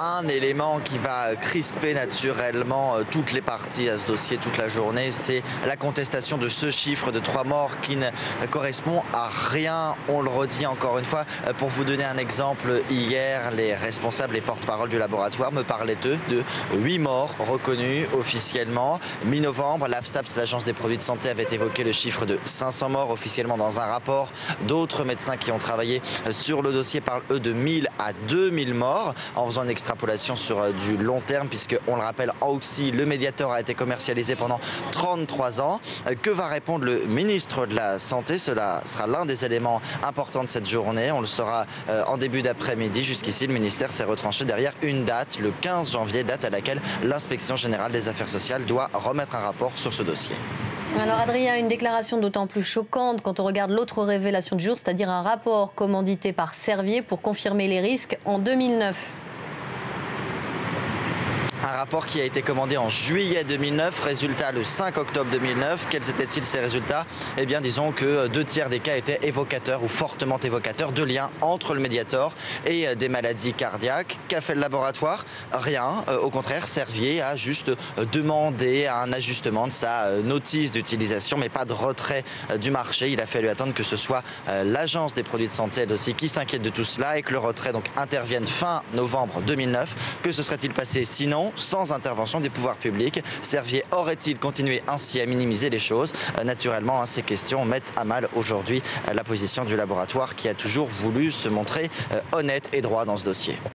un élément qui va crisper naturellement toutes les parties à ce dossier toute la journée, c'est la contestation de ce chiffre de 3 morts qui ne correspond à rien. On le redit encore une fois. Pour vous donner un exemple, hier, les responsables et porte-parole du laboratoire me parlaient eux de 8 morts reconnus officiellement. Mi-novembre, l'AFSAPS, l'Agence des produits de santé, avait évoqué le chiffre de 500 morts officiellement dans un rapport. D'autres médecins qui ont travaillé sur le dossier parlent eux de 1000 à 2000 morts en faisant une extrapolation sur du long terme, puisque on le rappelle, aussi le Mediator a été commercialisé pendant 33 ans. Que va répondre le ministre de la Santé? Cela sera l'un des éléments importants de cette journée. On le saura en début d'après-midi. Jusqu'ici, le ministère s'est retranché derrière une date, le 15 janvier, date à laquelle l'inspection générale des affaires sociales doit remettre un rapport sur ce dossier. Alors Adrien, une déclaration d'autant plus choquante quand on regarde l'autre révélation du jour, c'est-à-dire un rapport commandité par Servier pour confirmer les risques en 2009. Un rapport qui a été commandé en juillet 2009, résultat le 5 octobre 2009. Quels étaient-ils ces résultats? Eh bien, disons que 2/3 des cas étaient évocateurs ou fortement évocateurs de liens entre le Mediator et des maladies cardiaques. Qu'a fait le laboratoire? Rien. Au contraire, Servier a juste demandé un ajustement de sa notice d'utilisation, mais pas de retrait du marché. Il a fallu attendre que ce soit l'Agence des produits de santé, elle aussi, qui s'inquiète de tout cela et que le retrait donc intervienne fin novembre 2009. Que se serait-il passé sinon? Sans intervention des pouvoirs publics, Servier aurait-il continué ainsi à minimiser les choses? Naturellement, ces questions mettent à mal aujourd'hui la position du laboratoire qui a toujours voulu se montrer honnête et droit dans ce dossier.